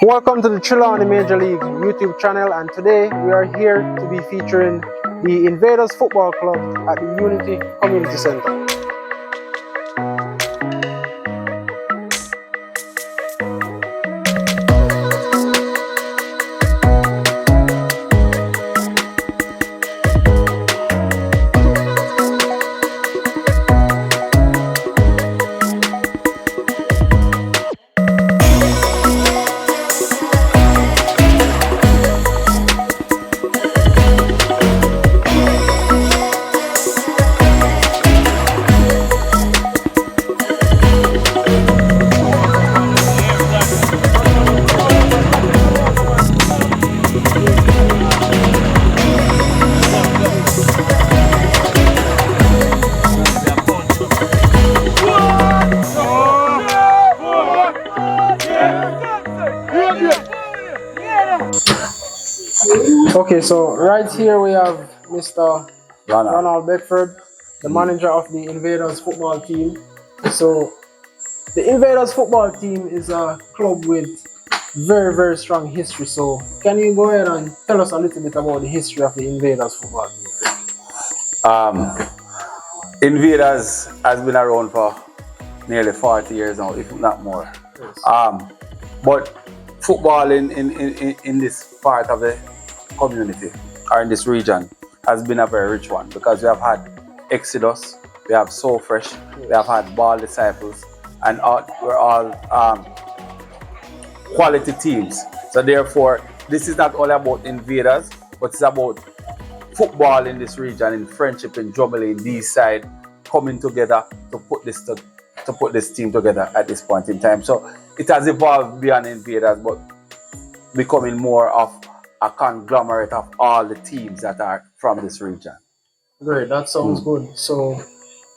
Welcome to the Trelawny Major League YouTube channel, and today we are here to be featuring the Invaders Football Club at the Unity Community Center. Okay, so right here we have Mr. Ronald Beckford, the manager of the Invaders football team. So the Invaders football team is a club with very strong history. So can you go ahead and tell us a little bit about the history of the Invaders football team? Invaders has been around for nearly 40 years now, if not more. Yes. But football in this part of the community or in this region has been a very rich one, because we have had Exodus, we have So Fresh, yes. We have had Ball Disciples, and we're all quality teams. So therefore, this is not all about Invaders, but it's about football in this region, in Friendship, in Jubilee, in these side, coming together to put this team together at this point in time. So it has evolved beyond Invaders, but becoming more of a conglomerate of all the teams that are from this region. Great, that sounds good. So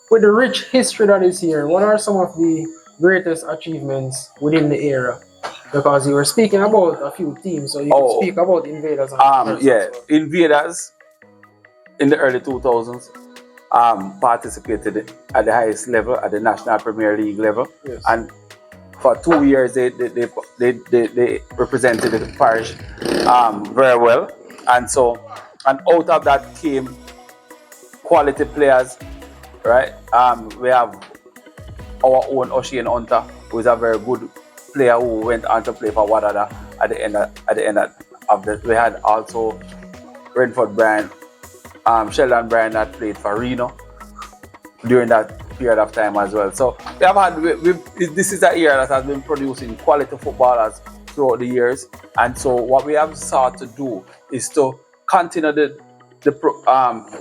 with the rich history that is here, what are some of the greatest achievements within the area? Because you were speaking about a few teams, so you can speak about Invaders. Yeah, Invaders in the early 2000s participated at the highest level, at the National Premier League level. Yes. And for 2 years they represented the parish very well, and out of that came quality players, right? We have our own Ocean Hunter, who is a very good player who went on to play for Wadada at the end of the. We had also Renford Bryan, Sheldon Bryan that played for Reno during that period of time as well. So we have had this is a year that has been producing quality footballers throughout the years, and so what we have sought to do is to continue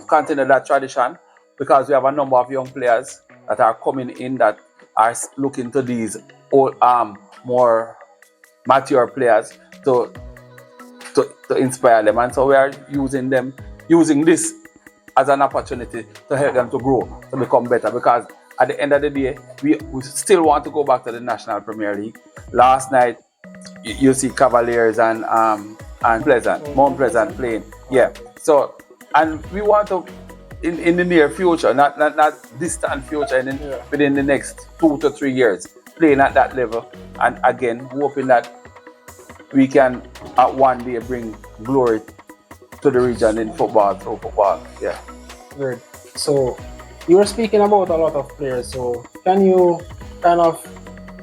continue that tradition, because we have a number of young players that are coming in that are looking to these old, more mature players to inspire them, and so we are using this as an opportunity to help them to grow, to become better, because at the end of the day, we still want to go back to the National Premier League. Last night, you see Cavaliers and Mount Pleasant playing. Yeah. So, and we want to, in the near future, not distant future, within the next 2 to 3 years, playing at that level, and again, hoping that we can at one day bring glory to the region in football, through football. Yeah. Good. So you were speaking about a lot of players. So can you kind of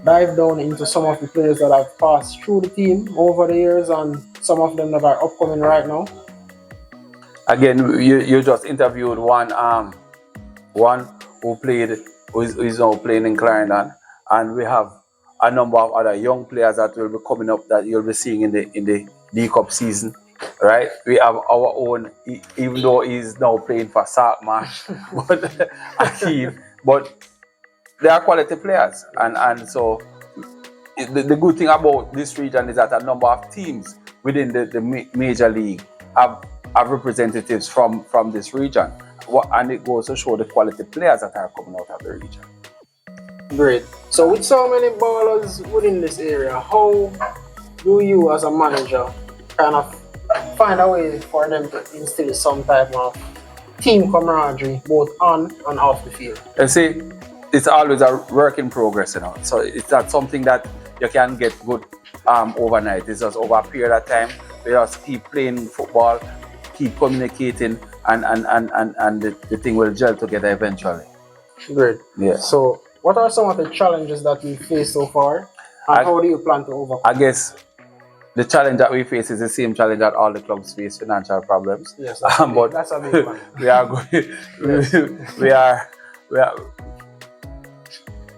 dive down into some of the players that have passed through the team over the years, and some of them that are upcoming right now? Again, you just interviewed one who is now playing in Clarendon, and we have a number of other young players that will be coming up that you'll be seeing in the D-Cup season. Right, we have our own, even though he's now playing for Saltmarsh, but Akeem, but they are quality players, and so the good thing about this region is that a number of teams within the major league have representatives from this region, and it goes to show the quality players that are coming out of the region. Great. So with so many ballers within this area, how do you as a manager kind of find a way for them to instill some type of team camaraderie both on and off the field? You see, it's always a work in progress, you know. So it's not something that you can get good overnight. It's just over a period of time. We just keep playing football, keep communicating, and the thing will gel together eventually. Great. Yeah. So, what are some of the challenges that you faced so far, and how do you plan to overcome? I guess the challenge that we face is the same challenge that all the clubs face: financial problems. Yes, that's a big one. we are going. Yes.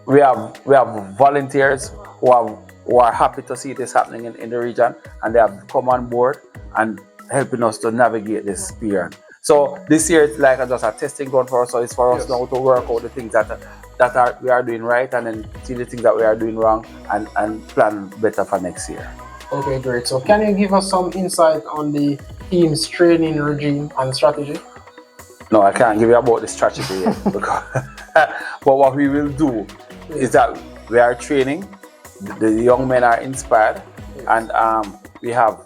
we have volunteers who are happy to see this happening in the region, and they have come on board and helping us to navigate this period. So this year it's like just a testing ground for us. So it's for us now to work out the things that we are doing right, and then see the things that we are doing wrong, and plan better for next year. Okay, great. So can you give us some insight on the team's training regime and strategy? No, I can't give you about the strategy yet. But what we will do is that we are training. The young men are inspired, and we have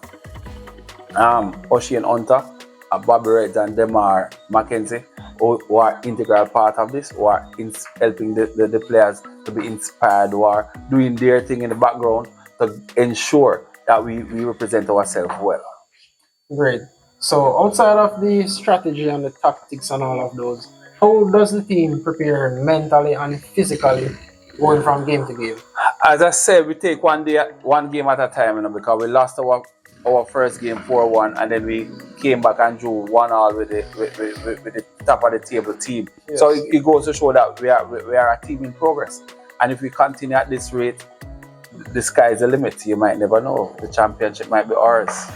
Oshie and Hunter, Bobby Reds, and Demar Mackenzie, who are integral part of this, who are helping the players to be inspired, who are doing their thing in the background to ensure that we represent ourselves well. Great. So outside of the strategy and the tactics and all of those, how does the team prepare mentally and physically going from game to game? As I said, we take one game at a time, because we lost our first game 4-1, and then we came back and drew 1-1 with the top of the table team. Yes. So it goes to show that we are a team in progress, and if we continue at this rate, the sky is the limit. You might never know. The championship might be ours.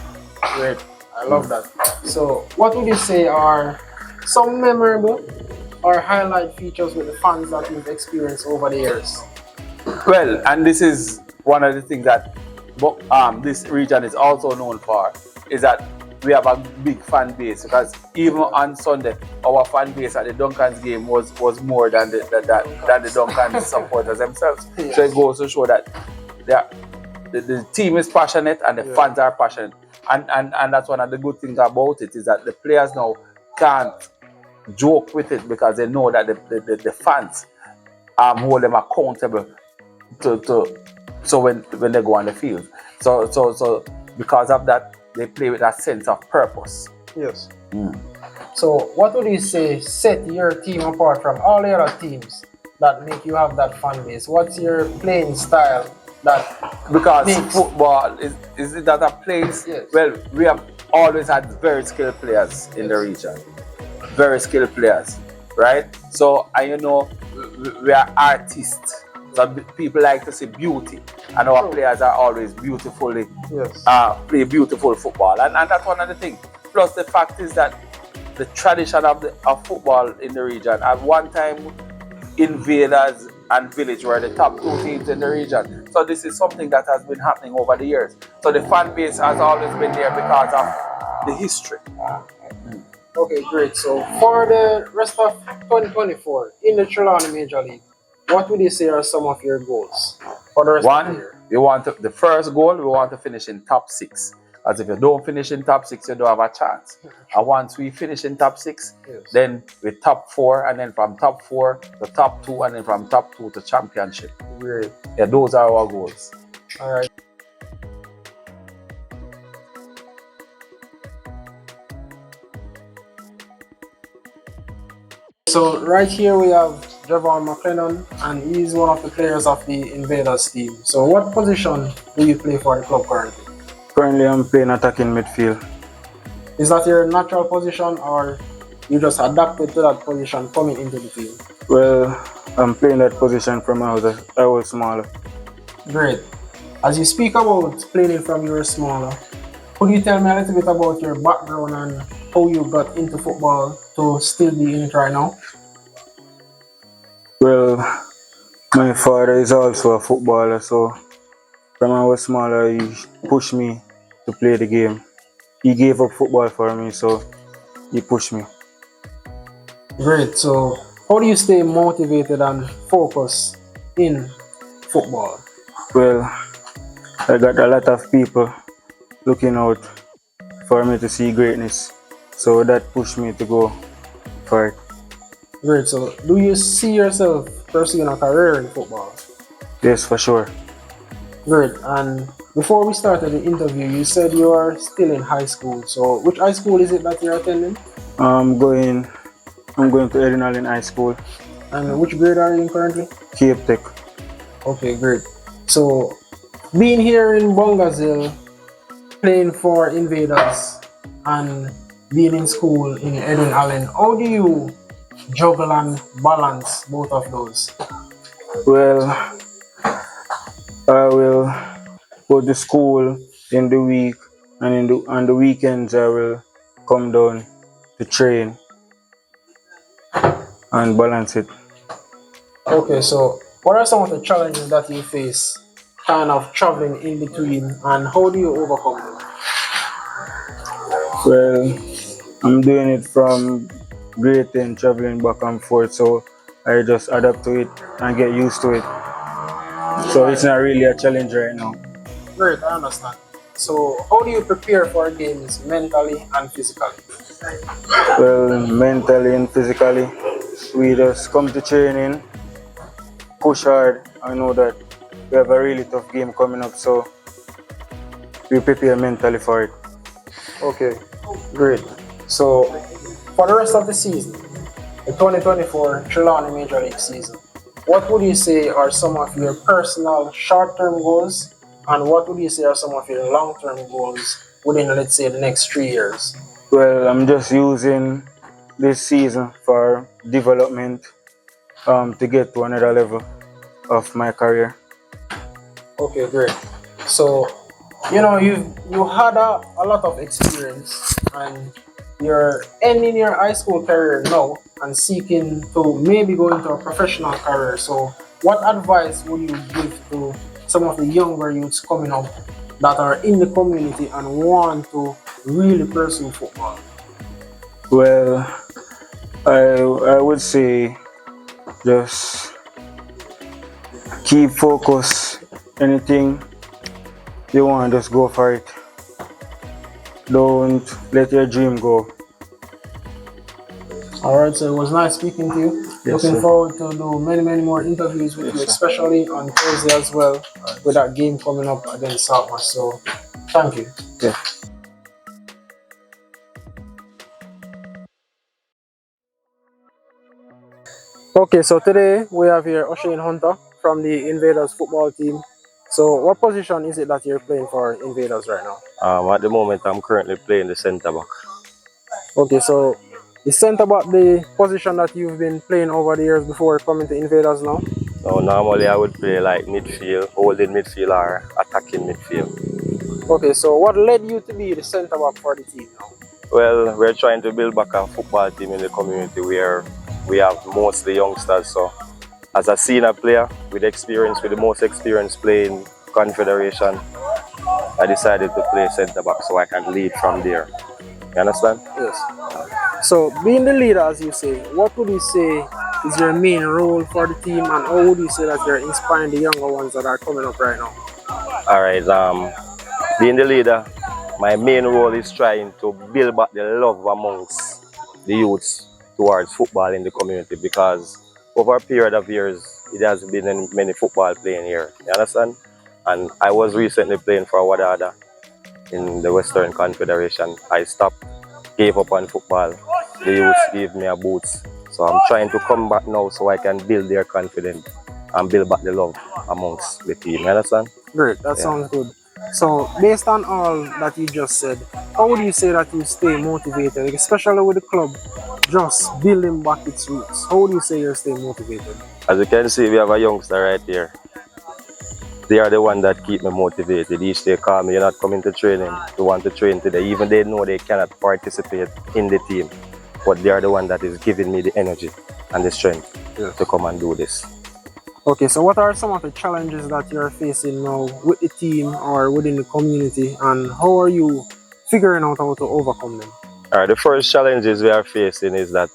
Great. I love that. So what would you say are some memorable or highlight features with the fans that you've experienced over the years? Well, and this is one of the things that this region is also known for, is that we have a big fan base, because even on Sunday, our fan base at the Duncans game was more than the Duncans supporters themselves. Yes. So it goes to show that the team is passionate and the fans are passionate. And that's one of the good things about it, is that the players now can't joke with it, because they know that the fans hold them accountable so when they go on the field. So because of that, they play with that sense of purpose. Yes. So what would you say set your team apart from all the other teams that make you have that fan base? What's your playing style? Because football is it that a place? Yes. Well, we have always had very skilled players in the region. Very skilled players, right? So, and we are artists. So people like to see beauty, and our players are always beautifully play beautiful football, and that's one of the things. Plus, the fact is that the tradition of football in the region. At one time, Invaders and Village were the top two teams in the region. So this is something that has been happening over the years. So the fan base has always been there because of the history. Okay, great. So for the rest of 2024 in the Trelawny Major League, what would you say are some of your goals for the rest of the year? The first goal, we want to finish in top 6. As if you don't finish in top 6, you don't have a chance. And once we finish in top 6, then we top 4, and then from top 4 to top 2, and then from top 2 to championship. Great. Yeah, those are our goals. All right. So right here we have Javon McLennan, and he's one of the players of the Invaders team. So what position do you play for the club currently? Currently I'm playing attacking midfield. Is that your natural position, or you just adapted to that position coming into the team? Well, I'm playing that position from I was smaller. Great. As you speak about playing from you were smaller, could you tell me a little bit about your background and how you got into football to still be in it right now? Well, my father is also a footballer, so from I was smaller, he pushed me to play the game. He gave up football for me, so he pushed me. Great. So how do you stay motivated and focused in football? Well, I got a lot of people looking out for me to see greatness, so that pushed me to go for it. Great. So do you see yourself pursuing a career in football? Yes, for sure. Great. And before we started the interview, you said you are still in high school. So which high school is it that you're attending? I'm going to Edinalin High School, And which grade are you in currently? Cape Tech. Okay, great. So being here in Bongazil, playing for Invaders, and being in school in Edwin Allen, how do you juggle and balance both of those? Well, I will go to school in the week, and on the weekends I will come down to train and balance it. Okay, so what are some of the challenges that you face kind of traveling in between, and how do you overcome them? Well, I'm doing it from grade 10, traveling back and forth, so I just adapt to it and get used to it. So it's not really a challenge right now. Great, I understand. So how do you prepare for games mentally and physically? Well, mentally and physically, we just come to training, push hard. I know that we have a really tough game coming up, so we prepare mentally for it. Okay, great. So for the rest of the season, the 2024 Trelawny Major League season, what would you say are some of your personal short-term goals, and what would you say are some of your long-term goals within, let's say, the next 3 years? Well, I'm just using this season for development to get to another level of my career. Okay, great. So, you had a lot of experience, and you're ending your high school career now and seeking to maybe go into a professional career. So, what advice would you give to some of the younger youths coming up that are in the community and want to really pursue football? Well, I would say just keep focus. Anything you want, just go for it. Don't let your dream go. Alright, so it was nice speaking to you. Yes, Looking sir. forward to do many more interviews with you, Yes, sir. especially on Thursday as well, with that game coming up against Saltmarsh. So, thank you. Yeah. Okay, so today we have here O'Shane Hunter from the Invaders football team. So, what position is it that you're playing for Invaders right now? At the moment, I'm currently playing the centre back. Okay, so is centre back the position that you've been playing over the years before coming to Invaders now? So normally I would play like midfield, holding midfield or attacking midfield. Okay, so what led you to be the centre back for the team now? Well, we're trying to build back a football team in the community where we have mostly youngsters. So as a senior player with experience, with the most experience playing Confederation, I decided to play centre back so I can lead from there. You understand? Yes. So, being the leader, as you say, what would you say is your main role for the team, and how would you say that you're inspiring the younger ones that are coming up right now? All right. Being the leader, my main role is trying to build back the love amongst the youths towards football in the community, because over a period of years, it has been many football playing here. You understand? And I was recently playing for Wadada in the Western Confederation. I stopped, gave up on football. The youth gave me a boost. So I'm trying to come back now so I can build their confidence and build back the love amongst the team. You understand? Great, that sounds good. So, based on all that you just said, how would you say that you stay motivated, especially with the club just building back its roots? How would you say you're staying motivated? As you can see, we have a youngster right here. They are the one that keep me motivated. Each day call me, you're not coming to training, you want to train today. Even they know they cannot participate in the team, but they are the one that is giving me the energy and the strength to come and do this. Okay, so what are some of the challenges that you're facing now with the team or within the community, and how are you figuring out how to overcome them? All right, the first challenges we are facing is that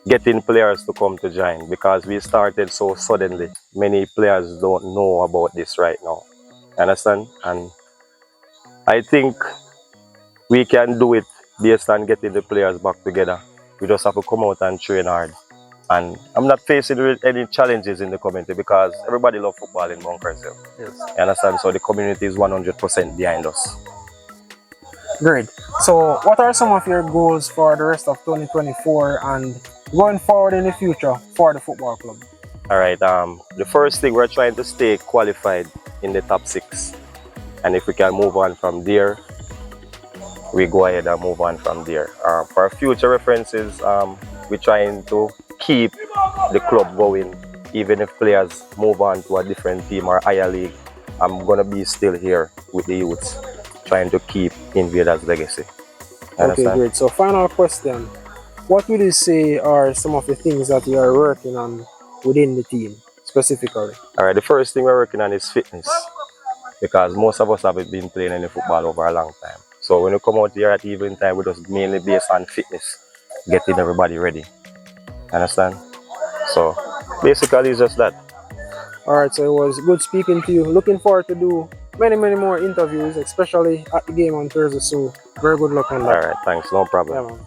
getting players to come to join, because we started so suddenly. Many players don't know about this right now. Understand? And I think we can do it based on getting the players back together. We just have to come out and train hard And I'm not facing with any challenges in the community because everybody loves football in Mount Carcel. Yes. You understand? So the community is 100% behind us. Great. So, what are some of your goals for the rest of 2024 and going forward in the future for the football club? All right. The first thing, we're trying to stay qualified in the top 6, and if we can move on from there, we go ahead and move on from there. For future references, we're trying to keep the club going, even if players move on to a different team or higher league. I'm gonna be still here with the youths, trying to keep Invaders' legacy. Okay, great. So, final question. What would you say are some of the things that you are working on within the team, specifically? All right, the first thing we're working on is fitness, because most of us have been playing any football over a long time. So when we come out here at evening time, we just mainly based on fitness, getting everybody ready. Understand? So basically, it's just that. All right, so it was good speaking to you. Looking forward to do many more interviews, especially at the game on Thursday. So very good luck on that. All right, thanks, no problem. Yeah, man.